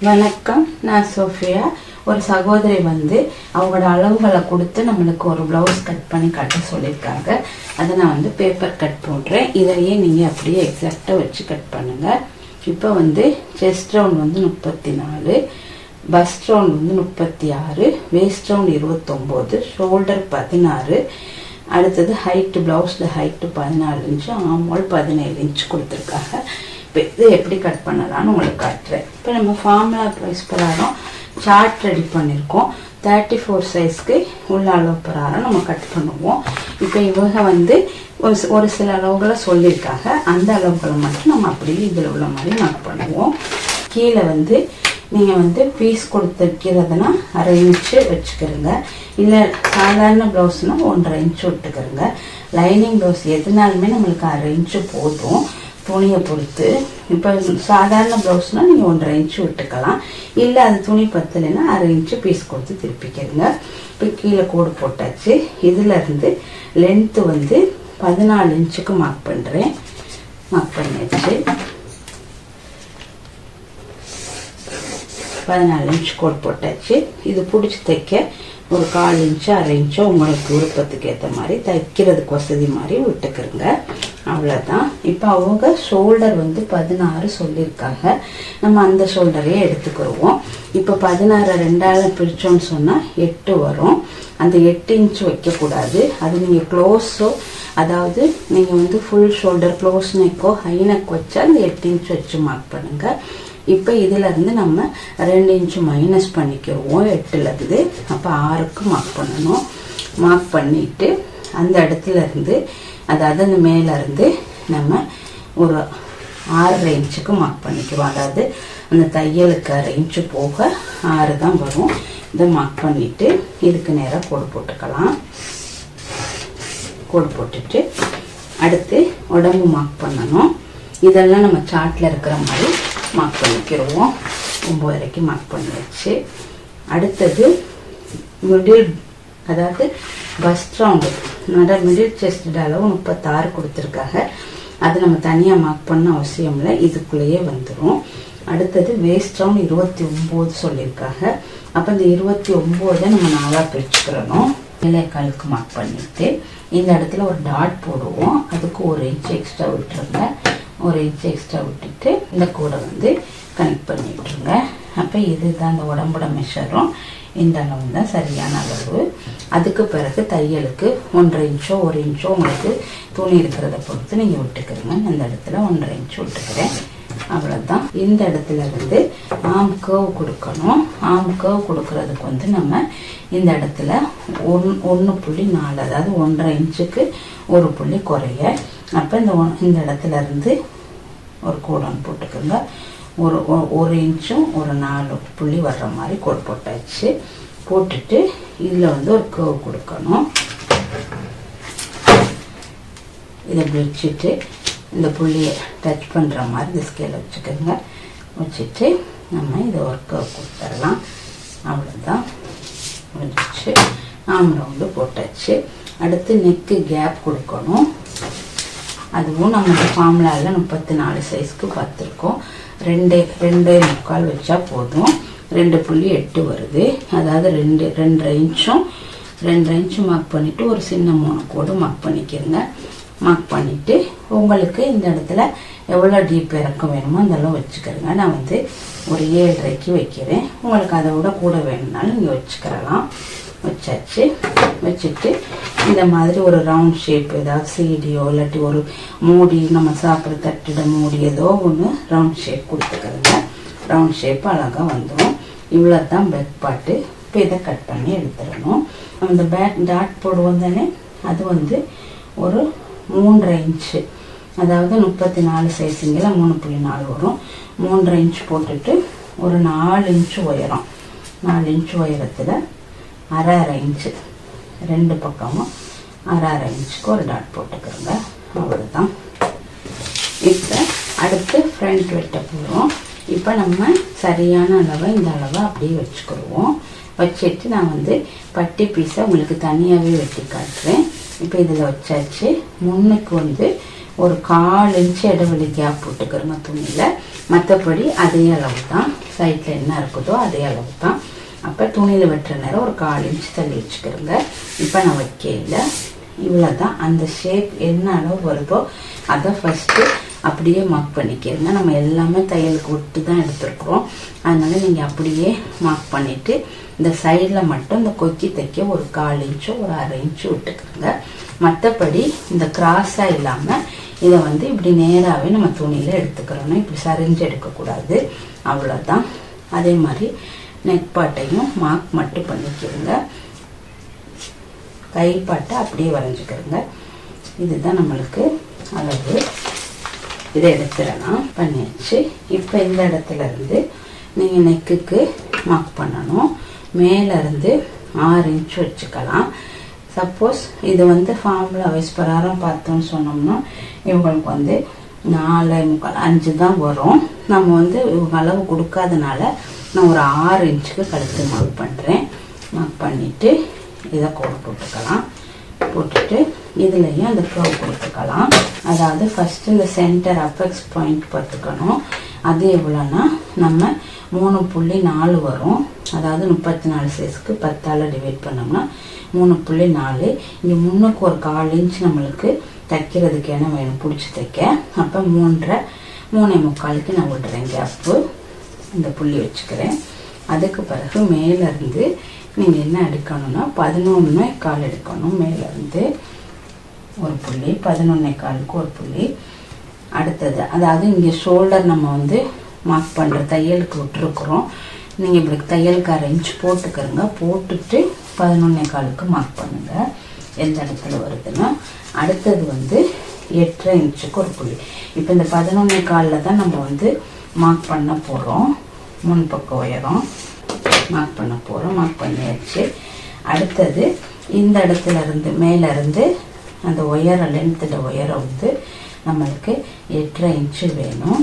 வணக்கம், நான் சோஃபியா. ஒரு சகோதரி அவங்களோட அளவுகளை கொடுத்து நம்மளுக்கு ஒரு ப்ளவுஸ் கட் பண்ணி கட்ட சொல்லியிருக்காங்க. அதை நான் பேப்பர் கட் போடுறேன். இதையே நீங்கள் அப்படியே எக்ஸாக்டாக வச்சு கட் பண்ணுங்கள். இப்போ chest round 34, first round 36, waste round 29, shoulder 16, அடுத்தது ஹைட்டு, ப்ளவுஸில் ஹைட்டு 14 இன்ச்சு, ஆம்ஹோல் 17 இன்ச்சு கொடுத்துருக்காங்க. இப்போ இது எப்படி கட் பண்ணலான்னு உங்களுக்கு காட்டுறேன். இப்போ நம்ம ஃபார்முலா ப்ரைஸ் பிரகாரம் சார்ட் ரெடி பண்ணியிருக்கோம். 34 சைஸ்க்கு உள்ள அளவு பிரகாரம் நம்ம கட் பண்ணுவோம். இப்போ இவங்க ஒரு சில அளவுகளை சொல்லியிருக்காங்க. அந்த அளவுகளை மட்டும் நம்ம அப்படியே இதில் உள்ள மாதிரி மார்க் பண்ணுவோம். கீழே நீங்கள் பீஸ் கொடுத்துருக்கிறதுனா 1/2 இன்ச்சு வச்சுக்கிறோங்க. இல்லை சாதாரண ப்ளவுஸ்னால் 1.5 இன்ச்சு விட்டுக்கிறோங்க. லைனிங் ப்ளவுஸ் எதுனாலுமே நம்மளுக்கு 1/2 இன்ச்சு போதும் துணியை பொறுத்து. இப்போ சாதாரண ப்ளவுஸ்னால் நீங்கள் 1.5 இன்ச்சு விட்டுக்கலாம். இல்லை அது துணி பத்தலைன்னா 1/2 இன்ச்சு பீஸ் கொடுத்து திருப்பிக்கிறங்க. இப்போ கீழே கோடு போட்டாச்சு. இதிலேருந்து லென்த்து 14 இன்ச்சுக்கு மார்க் பண்ணுறேன். மார்க் பண்ணியாச்சு. 14 இன்ச்சு கோடு போட்டாச்சு. இது பிடிச்சி தைக்க ஒரு 1/4 இன்ச்சு 1/2 இன்ச்சோ உங்களுக்கு விருப்பத்துக்கு ஏற்ற மாதிரி தைக்கிறதுக்கு வசதி மாதிரி விட்டுக்கிறங்க. அவ்வளோதான். இப்போ அவங்க ஷோல்டர் 16 சொல்லியிருக்காங்க. நம்ம அந்த ஷோல்டரையே எடுத்துக்கிடுவோம். இப்போ 16 2ஆல் பிரித்தோன்னு சொன்னால் 8 வரும். அந்த 8 இன்ச்சு வைக்கக்கூடாது. அது நீங்கள் க்ளோஸோ, அதாவது நீங்கள் ஃபுல் ஷோல்டர் க்ளோஸ் நெக்கோ ஹை நெக் வச்சா அந்த 8 இன்ச்சு வச்சு மார்க் பண்ணுங்கள். இப்போ இதிலேருந்து நம்ம 2 இன்ச்சு மைனஸ் பண்ணிக்கிடுவோம் 8லேருந்து. அப்போ 6க்கு மார்க் பண்ணணும். மார்க் பண்ணிவிட்டு அந்த இடத்துலேருந்து, அதாவது அந்த மேலேருந்து நம்ம ஒரு 6.5 இன்ச்சுக்கு மார்க் பண்ணிக்குவோம். அதாவது அந்த தையலுக்கு 1/2 இன்ச்சு போக 6 தான் வரும். இதை மார்க் பண்ணிவிட்டு இதுக்கு நேராக கோடு போட்டுக்கலாம். கோடு போட்டுட்டு அடுத்து உடம்பு மார்க் பண்ணணும். இதெல்லாம் நம்ம சார்ட்டில் இருக்கிற மாதிரி மார்க் பண்ணிக்கிடுவோம். 9 வரைக்கும் மார்க் பண்ணியாச்சு. அடுத்தது மிடில், அதாவது பஸ்ட் ரவுண்டு மிடில் செஸ்ட் அளவு 36 கொடுத்துருக்காங்க. அது நம்ம தனியாக மார்க் பண்ண அவசியம் இல்லை, இதுக்குள்ளேயே வந்துடும். அடுத்தது வேஸ்ட் ரவுண்ட் 29 சொல்லியிருக்காங்க. அப்போ இந்த 29 நம்ம 4ஆக பிரிச்சுக்கிறணும். இலைக்காலுக்கு மார்க் பண்ணிட்டு இந்த இடத்துல ஒரு டாட் போடுவோம். அதுக்கு 1 இன்ச்சு எக்ஸ்ட்ரா விட்டுருங்க. 1 இன்ச்சு எக்ஸ்ட்ரா விட்டுட்டு இந்த கூடை கனெக்ட் பண்ணி விட்டுருங்க. அப்போ இதுதான் அந்த உடம்போட மெஷரும். இந்த அளவு தான் சரியான அளவு. அதுக்கு பிறகு தையலுக்கு 1.5 இன்ச்சோ 1 இன்ச்சோ உங்களுக்கு துணி இருக்கிறத பொறுத்து நீங்கள் விட்டுக்கிறீங்க. இந்த இடத்துல 1.5 இன்ச்சு விட்டுக்கிறேன். அவ்வளோதான். இந்த இடத்துல இருந்து ஆம் கர்வ் கொடுக்கணும். ஆம் கர்வ் கொடுக்கறதுக்கு நம்ம இந்த இடத்துல 1.4, அதாவது 1.5 இன்ச்சுக்கு 1 புள்ளி குறைய. அப்போ இந்த இடத்துல இருந்து ஒரு கோடன் போட்டுக்கோங்க. ஒரு இன்ச்சும் ஒரு 4 புள்ளி வர்ற மாதிரி கோடு போட்டாச்சு. போட்டுட்டு இதில் ஒரு கர்வ் கொடுக்கணும். இதை வச்சுட்டு இந்த புள்ளியை டச் பண்ணுற மாதிரி இந்த ஸ்கேலை வச்சுக்கோங்க. வச்சுட்டு நம்ம இதை ஒரு கர்வ் கொடுத்துடலாம். அவ்வளோதான். முடிச்சு ஆம் ரவுண்டு போட்டாச்சு. அடுத்து நெக்கு கேப் கொடுக்கணும். அதுவும் நம்ம ஃபார்முலாவில் 34 சைஸ்க்கு பார்த்துருக்கோம். 2.25 வச்சா போதும். 2.8 வருது. அதாவது 2.5 இன்ச்சும் 2.5 இன்ச்சு மார்க் பண்ணிவிட்டு ஒரு சின்ன 3 கோடு மார்க் பண்ணிக்கிறங்க. மார்க் பண்ணிவிட்டு உங்களுக்கு இந்த இடத்துல எவ்வளோ டீப் இறக்கம் வேணுமோ அதெல்லாம் வச்சுக்கிறேங்க. நான் ஒரு 7.5க்கு வைக்கிறேன். உங்களுக்கு அதை விட கூட வேணும்னாலும் நீங்கள் வச்சுக்கிறலாம். வச்சாச்சு. வச்சுட்டு இந்த மாதிரி ஒரு ரவுண்ட் ஷேப், ஏதாவது சீடியோ இல்லாட்டி ஒரு மூடி, நம்ம சாப்பிட்ற தட்டிட மூடி, ஏதோ ஒன்று ரவுண்ட் ஷேப் கொடுத்துக்கிறேங்க. ரவுண்ட் ஷேப் அழகாக வந்துடும். இவ்வளோ தான் பேக் பார்ட்டு. இப்போ இதை கட் பண்ணி எடுத்துடணும். நம்ம இந்த பேக் டாட் போடுவோம் தானே, அது ஒரு 3.5 இன்ச்சு, அதாவது 34 சைஸுங்கில் 3.4 வரும். 3.5 இன்ச்சு போட்டுட்டு ஒரு 4 இன்ச்சு உயரம், 4 இன்ச்சு உயரத்தில் 1/2 இன்ச்சு 2 பக்கமும் 1/2 இன்ச்சுக்கு ஒரு டாட் போட்டுக்கிறோங்க. அவ்வளோதான். இப்போ அடுத்து ஃப்ரண்ட் வெட்ட போகிறோம். இப்போ நம்ம சரியான அளவை இந்த அளவை அப்படியே வச்சுக்கிடுவோம். வச்சுட்டு நான் பட்டி பீஸை உங்களுக்கு தனியாகவே வெட்டி காட்டுறேன். இப்போ இதில் வச்சாச்சு. முன்னுக்கு ஒரு 1/4 இன்ச்சு இடைவெளி கேப் போட்டுக்கிறோங்க துணியில். மற்றபடி அதே அளவு தான், சைடில் என்ன இருக்குதோ அதே அளவு தான். அப்போ துணியில் வெட்டுற நேரம் ஒரு 1/4 இன்ச் தள்ளி வச்சுக்கிறோங்க. இப்போ நான் வைக்கல, இவ்வளோ தான். அந்த ஷேப் என்ன அளவு வருதோ அதை ஃபஸ்ட்டு அப்படியே மார்க் பண்ணிக்கிறங்க. நம்ம எல்லாமே தையலுக்கு விட்டு தான் எடுத்துருக்குறோம், அதனால் நீங்கள் அப்படியே மார்க் பண்ணிவிட்டு இந்த சைடில் மட்டும் இந்த கொக்கி தைக்க ஒரு 1/4 இன்ச்சோ ஒரு 1/2 இன்ச்சு விட்டுக்கிறோங்க. மற்றபடி இந்த கிராஸாக இல்லாமல் இதை வந்து இப்படி நேராகவே நம்ம துணியில் எடுத்துக்கிறோன்னா, இப்படி சரிஞ்சு எடுக்கக்கூடாது, அவ்வளோதான். அதே மாதிரி நெக் பாட்டையும் மார்க் மட்டும் பண்ணிக்கிறோங்க. கை பாட்டை அப்படியே வரைஞ்சிக்கிறோங்க. இதுதான் நம்மளுக்கு அளவு. இதை எடுத்துடலாம், பண்ணியாச்சு. இப்போ இந்த இடத்துல இருந்து நீங்கள் நெக்குக்கு மார்க் பண்ணணும். மேலேருந்து 6 இன்ச் வச்சுக்கலாம். சப்போஸ் இது வந்து ஃபார்முலா வைஸ் பிரகாரம் பார்த்தோன்னு சொன்னோம்னா இவங்களுக்கு வந்து 4.25 5 தான் வரும். நம்ம வந்து இவங்க அளவு கொடுக்காதனால நான் ஒரு 6 இன்ச்சுக்கு கழுத்து மார்க் பண்ணுறேன். மார்க் பண்ணிவிட்டு இதை கோடு போட்டுக்கலாம். போட்டுட்டு இதுலேயும் அந்த க்ளவ் கொடுத்துக்கலாம். அதாவது ஃபஸ்ட்டு இந்த சென்டர் அபெக்ஸ் பாயிண்ட் பார்த்துக்கணும். அது எவ்வளோன்னா நம்ம 3.4 வரும். அதாவது 34 சைஸ்க்கு 10ஆல் டிவைட் பண்ணோம்னா 3.4. இங்கே முன்னுக்கு ஒரு 1/4 இன்ச் நம்மளுக்கு தைக்கிறதுக்கு என்ன வேணும் பிடிச்சி தைக்க. அப்போ 3.5 3.25க்கு நான் விடுறேன் கேப்பு. இந்த புள்ளி வச்சுக்கிறேன். அதுக்கு பிறகு மேலேருந்து நீங்கள் என்ன எடுக்கணும்னா 11.25 எடுக்கணும். மேலேருந்து ஒரு புள்ளி, 11.25க்கு ஒரு புள்ளி. அடுத்தது அதாவது இங்கே ஷோல்டர் நம்ம வந்து மார்க் பண்ணுற தையலுக்கு விட்டுருக்குறோம். நீங்கள் இப்படி தையலுக்கு 1/2 இன்ச் போட்டுக்கிறங்க. போட்டுட்டு 11.25க்கு மார்க் பண்ணுங்கள் எந்த இடத்துல வருதுன்னா. அடுத்தது வந்து 8.5 இன்ச்சுக்கு ஒரு புள்ளி. இப்போ இந்த 11.25 தான் நம்ம வந்து மார்க் பண்ண போகிறோம். முன்பக்க உயரம் மார்க் பண்ண போகிறோம். மார்க் பண்ணியாச்சு. அடுத்தது இந்த இடத்துல இருந்து மேலேருந்து அந்த உயரம் லென்த்தோட உயரம் வந்து நம்மளுக்கு 8.5 இன்ச்சு வேணும்.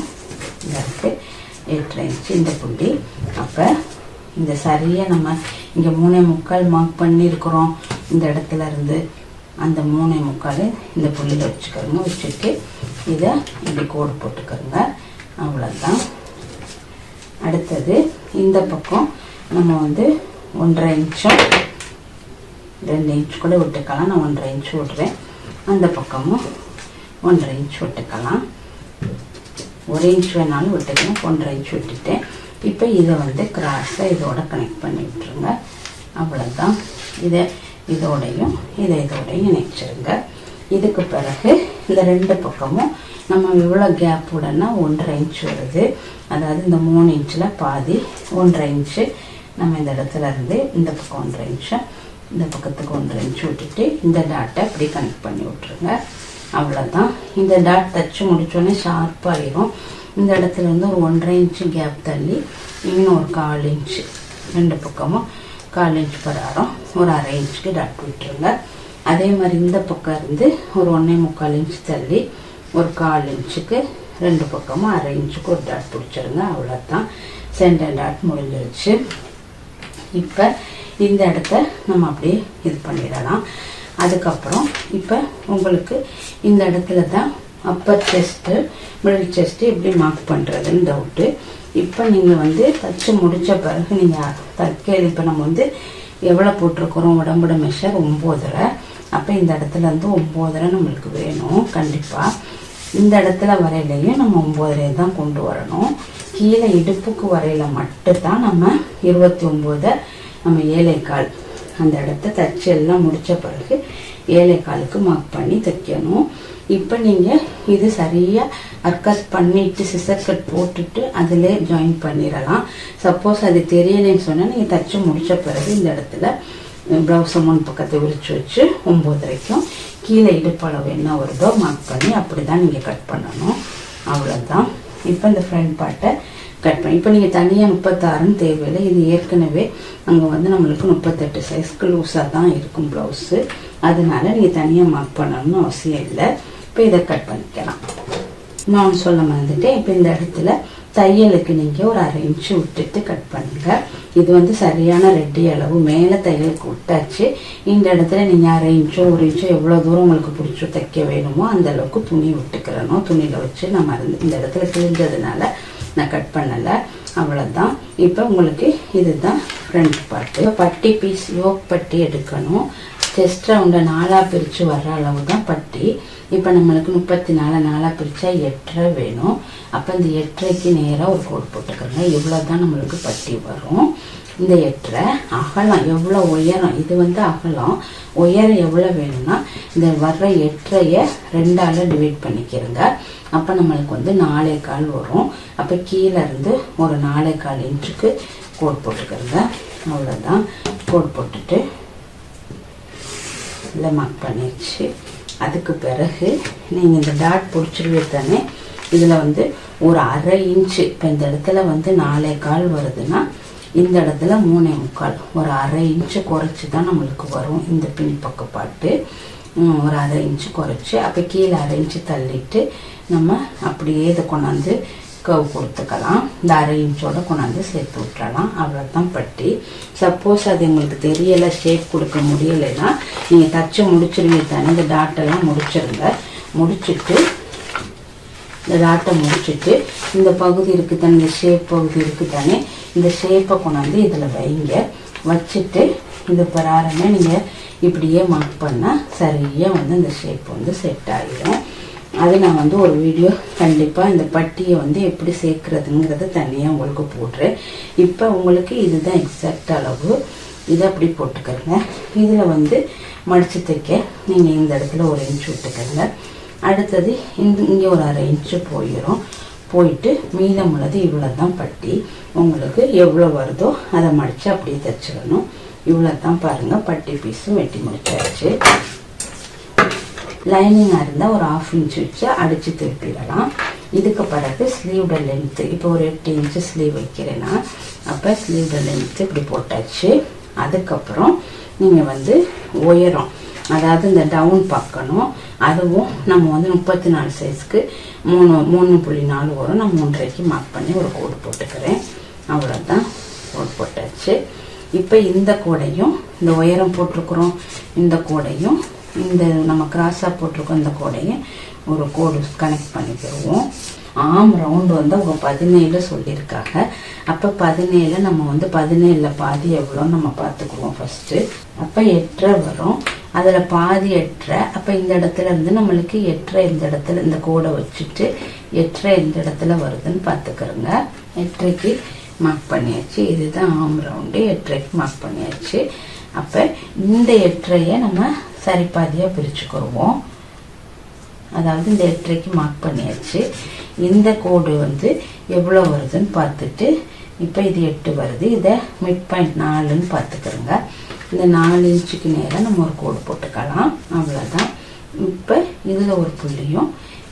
இதற்கு 8.5 இன்ச்சு இந்த புள்ளி. அப்போ இந்த சரியாக நம்ம இங்கே 3.25 மார்க் பண்ணியிருக்கிறோம். இந்த இடத்துல இருந்து அந்த 3.25 இந்த புள்ளியில் வச்சுக்கிறோங்க. வச்சுட்டு இதை இப்படி கோடு போட்டுக்கிறோங்க. அவ்வளோதான். அடுத்தது இந்த பக்கம் நம்ம வந்து 1.5 இன்ச்சும் 2 இன்ச் கூட விட்டுக்கலாம். நான் 1.5 இன்ச் விட்றேன். அந்த பக்கமும் 1.5 இன்ச் விட்டுக்கலாம். 1 இன்ச் வேணாலும் விட்டுக்கலாம். 1.5 இன்ச் விட்டுட்டேன். இப்போ இதை வந்து கிராஸை இதோட கனெக்ட் பண்ணி விட்டுருங்க. அவ்வளோதான். இதோடையும் இதோடையும் இணைச்சிருங்க. இதுக்கு பிறகு இந்த 2 பக்கமும் நம்ம இவ்வளோ கேப் விடனா 1.5 இன்ச் வருது. அதாவது இந்த 3 இன்ச்சில் பாதி 1.5 இன்ச்சு நம்ம இந்த இடத்துல இருந்து இந்த பக்கம் 1.5 இன்ச்சு, இந்த பக்கத்துக்கு 1.5 இன்ச்சு விட்டுட்டு இந்த டாட்டை இப்படி கனெக்ட் பண்ணி விட்டுருங்க. அவ்வளோதான். இந்த டாட் தச்சு முடித்தோடனே ஷார்ப்பாகிடும். இந்த இடத்துல இருந்து ஒரு 1.5 இன்ச்சு கேப் தள்ளி இன்னும் ஒரு 1/4 இன்ச்சு 2 பக்கமும் 1/4 இன்ச் பராரம் ஒரு 1/2 இன்ச்சுக்கு டாட் விட்டுருங்க. அதே மாதிரி இந்த பக்கம் இருந்து ஒரு 1.25 இன்ச் தள்ளி ஒரு 1/4 இன்ச்சுக்கு 2 பக்கமும் 1/2 இன்ச்சுக்கு ஒரு டாட் பிடிச்சிருங்க. அவ்வளோதான். சென்டர் டாட் முடிஞ்சிருச்சு. இப்போ இந்த இடத்த நம்ம அப்படியே இது பண்ணிடலாம். அதுக்கப்புறம் இப்போ உங்களுக்கு இந்த இடத்துல தான் அப்பர் செஸ்ட்டு மிடில் செஸ்ட்டு எப்படி மார்க் பண்ணுறதுன்னு டவுட்டு. இப்போ நீங்கள் வந்து தச்சு முடித்த பிறகு நீங்கள் தைக்கையில் இப்போ நம்ம வந்து எவ்வளோ போட்டிருக்கிறோம் உடம்போட மெஷர் 9.5. அப்போ இந்த இடத்துல இருந்து 9.5 நம்மளுக்கு வேணும் கண்டிப்பாக. இந்த இடத்துல வரையிலையும் நம்ம 9.5 தான் கொண்டு வரணும். கீழே இடுப்புக்கு வரையில மட்டும்தான் நம்ம 29 நம்ம 7.25 அந்த இடத்த தச்சு எல்லாம் முடித்த பிறகு 7.25க்கு மார்க் பண்ணி தைக்கணும். இப்போ நீங்கள் இது சரியாக அர்கஸ் பண்ணிவிட்டு சிசர் கட் போட்டுட்டு அதிலே ஜாயின் பண்ணிடலாம். சப்போஸ் அது தெரியலைன்னு சொன்னால் நீங்கள் தச்சு முடித்த பிறகு இந்த இடத்துல ப்ளவுஸை முன் பக்கத்தை விரிச்சு வச்சு 9.5க்கும் கீழே இடுப்பளவு என்ன வருதோ மார்க் பண்ணி அப்படி தான் நீங்கள் கட் பண்ணணும். அவ்வளோதான். இப்போ இந்த ஃப்ரண்ட் பார்ட்டை கட் பண்ணி இப்போ நீங்கள் தனியாக 36ன்னு தேவையில்லை. இது ஏற்கனவே அங்கே வந்து நம்மளுக்கு 38 சைஸ்க்கு லூஸாக தான் இருக்கும் ப்ளவுஸு. அதனால நீங்கள் தனியாக மார்க் பண்ணணும்னு அவசியம் இல்லை. இப்போ இதை கட் பண்ணிக்கலாம். நான் சொல்ல மறந்துட்டேன். இப்போ இந்த இடத்துல தையலுக்கு நீங்கள் ஒரு 1/2 இன்ச்சு விட்டுட்டு கட் பண்ணுங்க. இது வந்து சரியான ரெட்டி அளவு. மேலே தையலுக்கு விட்டாச்சு. இந்த இடத்துல நீங்கள் 1/2 இன்ச்சோ 1 இன்ச்சோ எவ்வளோ தூரம் உங்களுக்கு பிடிச்சோ தைக்க வேணுமோ அந்த அளவுக்கு துணி விட்டுக்கிறணும். துணியில் வச்சு நம்ம இந்த இடத்துல கிழிஞ்சதுனால நான் கட் பண்ணலை. அவ்வளோதான். இப்போ உங்களுக்கு இதுதான் ஃப்ரண்ட் பார்ட்டு. பட்டி பீஸ் யோக் பட்டி எடுக்கணும். செஸ்ட் ரவுண்டை 4 பிரித்து வர்ற அளவு தான் பட்டி. இப்போ நம்மளுக்கு 34 4 பிரித்தா 8.5 வேணும். அப்போ இந்த 8.5க்கு நேராக ஒரு கோடு போட்டுக்கிறோங்க. இவ்வளோ தான் நம்மளுக்கு பட்டி வரும். இந்த 8.5 அகலம் எவ்வளோ உயரம், இது வந்து அகலம். உயரம் எவ்வளோ வேணும்னா இந்த வர்ற 8.5 2ஆல் டிவைட் பண்ணிக்கிறோங்க. அப்போ நம்மளுக்கு வந்து 4.25 வரும். அப்போ கீழே இருந்து ஒரு 4.25 இன்ச்சுக்கு கோட் போட்டுக்கிறோங்க. அவ்வளோதான். கோட் போட்டுட்டு இல்லை மார்க் பண்ணிடுச்சு. அதுக்கு பிறகு நீங்கள் இந்த டாட் பிடிச்சிருவே தானே, இதில் வந்து ஒரு 1/2 இன்ச்சு. இப்போ இந்த இடத்துல வந்து 4.25 வருதுன்னா இந்த இடத்துல 3.25 ஒரு 1/2 இன்ச்சு குறைச்சி தான் நம்மளுக்கு வரும். இந்த பின்பக்க பாட்டு ஒரு 1/2 இன்ச்சு குறைச்சி, அப்போ கீழே 1/2 இன்ச்சு தள்ளிட்டு நம்ம அப்படியே இதை கொண்டாந்து கவ் கொடுத்துக்கலாம். இந்த 1/2 இன்ச்சோட கொண்டாந்து சேர்த்து விட்டுறலாம். அவ்வளோதான் பட்டி. சப்போஸ் அது உங்களுக்கு தெரியலை, ஷேப் கொடுக்க முடியலைன்னா நீங்கள் தச்சு முடிச்சிருவீங்க தானே, இந்த டாட்டெல்லாம் முடிச்சிருங்க. முடிச்சுட்டு இந்த டாட்டை முடிச்சுட்டு இந்த பகுதி இருக்குது தானே, இந்த ஷேப் பகுதி இருக்குது தானே, இந்த ஷேப்பை கொண்டாந்து இதில் வைங்க. வச்சுட்டு இது பிரகாரமே நீங்கள் இப்படியே மார்க் பண்ணால் சரியாக வந்து இந்த ஷேப் வந்து செட் ஆகிடும். அது நான் வந்து ஒரு வீடியோ கண்டிப்பாக இந்த பட்டியை வந்து எப்படி சேர்க்குறதுங்கிறத தனியாக உங்களுக்கு போடுறேன். இப்போ உங்களுக்கு இதுதான் எக்ஸாக்ட் அளவு. இதை அப்படி போட்டுக்கிறங்க. இதில் வந்து மடித்து தைக்க நீங்கள் இந்த இடத்துல 1 இன்ச்சு விட்டுக்கிறங்க. அடுத்தது இங்கே ஒரு 1/2 இன்ச்சு போயிடும். போயிட்டு மீதம் உள்ளது இவ்வளோ தான் பட்டி. உங்களுக்கு எவ்வளோ வருதோ அதை மடித்து அப்படியே தைச்சிடணும். இவ்வளோ தான் பாருங்கள். பட்டி பீஸும் வெட்டி முடிச்சாச்சு. லைனிங்காக இருந்தால் ஒரு 1/2 இன்ச்சு வச்சு அடித்து திருப்பிடலாம். இதுக்கு பிறகு ஸ்லீவோட லென்த்து இப்போ ஒரு 8 இன்ச்சு ஸ்லீவ் வைக்கிறேன்னா அப்போ ஸ்லீவோட லென்த்து இப்படி போட்டாச்சு. அதுக்கப்புறம் நீங்கள் வந்து உயரம், அதாவது இந்த டவுன் பார்க்கணும். அதுவும் நம்ம வந்து 34 சைஸ்க்கு 3.4 வரும். நான் 3.5க்கு மார்க் பண்ணி ஒரு கோடு போட்டுக்கிறேன். அவ்வளோதான். கோடு போட்டாச்சு. இப்போ இந்த கோடையும் இந்த உயரம் போட்டிருக்கிறோம், இந்த கோடையும் இந்த நம்ம கிராஸாக போட்டிருக்கோம் இந்த கோடையும் ஒரு கோடு கனெக்ட் பண்ணிக்கிடுவோம். ஆம் ரவுண்டு வந்து அவங்க 17 சொல்லியிருக்காங்க. அப்போ 17 நம்ம வந்து 17 பாதி எவ்வளோன்னு நம்ம பார்த்துக்குவோம் ஃபஸ்ட்டு. அப்போ 8.5 வரும். அதில் பாதி 8.5. அப்போ இந்த இடத்துல இருந்து நம்மளுக்கு 8.5 இந்த இடத்துல இந்த கோடை வச்சுட்டு 8.5 இந்த இடத்துல வருதுன்னு பார்த்துக்கிறோங்க. 8.5க்கு மார்க் பண்ணியாச்சு. இதுதான் ஆம் ரவுண்டு. 8.5க்கு மார்க் பண்ணியாச்சு. அப்போ இந்த 8.5 நம்ம சரி பாதியாக பிரிச்சுக்கிடுவோம். அதாவது இந்த 8.5க்கு மார்க் பண்ணியாச்சு. இந்த கோடு வந்து எவ்வளோ வருதுன்னு பார்த்துட்டு இப்போ இது 8 வருது. இதை மிட் பாயிண்ட் 4ன்னு பார்த்துக்கிறோங்க. இந்த 4 இன்ச்சுக்கு நேராக நம்ம ஒரு கோடு போட்டுக்கலாம். அவ்வளோதான். இப்போ இதில் ஒரு புள்ளியும்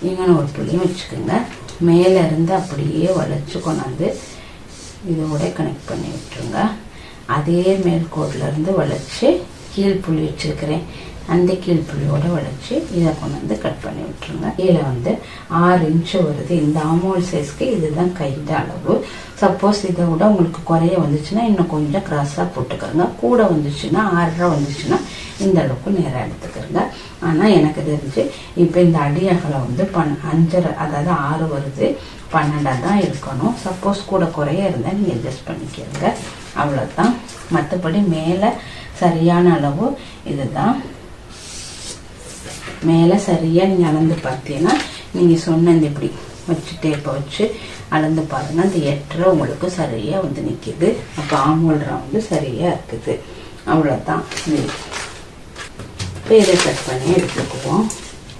இங்கே ஒரு புள்ளியும் வச்சுக்கோங்க. மேலே இருந்து அப்படியே வளைச்சு கொண்டாந்து இதோட கனெக்ட் பண்ணி விட்டுருங்க. அதே மேல் கோடில் இருந்து வளைச்சு கீழ் புள்ளி வச்சுருக்கிறேன், அந்த கீழ் புள்ளியோட வளைச்சு இதை கொண்டு வந்து கட் பண்ணி விட்டுருங்க. கீழே வந்து 6 இன்ச்சு வருது. இந்த ஆமோல் சைஸ்க்கு இதுதான் கைட அளவு. சப்போஸ் இதை விட உங்களுக்கு குறைய வந்துச்சுன்னா இன்னும் கொஞ்சம் கிராஸாக போட்டுக்கிறங்க. கூட வந்துச்சுன்னா 6.5 வந்துச்சுன்னா இந்த அளவுக்கு நேராக எடுத்துக்கிறங்க. ஆனால் எனக்கு தெரிஞ்சு இப்போ இந்த அடி அகலம் வந்து 5.5 அதாவது 6 வருது, 12 தான் இருக்கணும். சப்போஸ் கூட குறைய இருந்தால் நீங்கள் அட்ஜஸ்ட் பண்ணிக்கிறங்க. அவ்வளோதான். மற்றபடி மேலே சரியான அளவு இதுதான். மேலே சரியாக நீங்கள் அளந்து பார்த்தீங்கன்னா நீங்கள் சொன்ன இந்த இப்படி வச்சு டேப்பை வச்சு அளந்து பாருங்கள். அந்த 8.5 உங்களுக்கு சரியாக வந்து நிற்கிது. அப்போ ஆமோல் ரவுண்டு சரியாக இருக்குது. அவ்வளோதான். இப்போ இதை கட் பண்ணி எடுத்துக்குவோம்.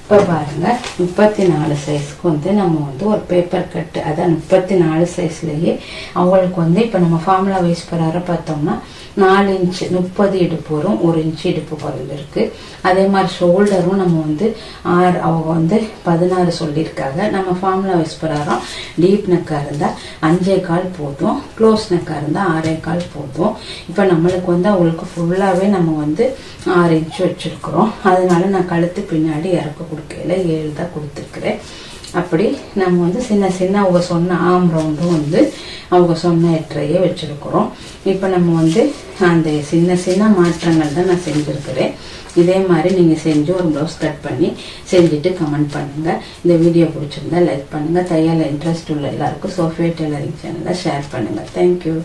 இப்போ பாருங்கள் 34 சைஸ்க்கு வந்து நம்ம வந்து ஒரு பேப்பர் கட்டு, அதான் 34 சைஸ்லேயே அவங்களுக்கு வந்து இப்போ நம்ம ஃபார்முலா வைஸ் பிரகாரம் பார்த்தோம்னா 4 இன்ச்சு 30 இடுப்பு வரும், 1 இன்ச்சு இடுப்பு குறைஞ்சிருக்கு. அதே மாதிரி ஷோல்டரும் நம்ம வந்து 6 அவங்க வந்து 16 சொல்லியிருக்காங்க. நம்ம ஃபார்முலா வைஸ் பிரகாரம் டீப் நெக்காக இருந்தால் 5.25 போதும், க்ளோஸ் நெக்காக இருந்தால் 6.25 போதும். இப்போ நம்மளுக்கு வந்து அவங்களுக்கு ஃபுல்லாகவே நம்ம வந்து 6 இன்ச்சு வச்சுருக்குறோம். அதனால நான் கழுத்து பின்னாடி இறக்க கொடுக்கல 7 தான் கொடுத்துருக்குறேன். அப்படி நம்ம வந்து சின்ன சின்ன அவங்க சொன்ன ஆம் ரவுண்டும் வந்து அவங்க சொன்ன எட்டரையே வச்சுருக்குறோம். இப்போ நம்ம வந்து அந்த சின்ன சின்ன மாற்றங்கள் தான் நான் செஞ்சுருக்கிறேன். இதே மாதிரி நீங்கள் செஞ்சு ஒரு ப்ளவுஸ் கட் பண்ணி செஞ்சுட்டு கமெண்ட் பண்ணுங்கள். இந்த வீடியோ பிடிச்சிருந்தா லைக் பண்ணுங்கள். தையல் இன்ட்ரெஸ்ட் உள்ள எல்லாருக்கும் சோஃபியா டெய்லரிங் சேனலை ஷேர் பண்ணுங்கள். தேங்க்யூ.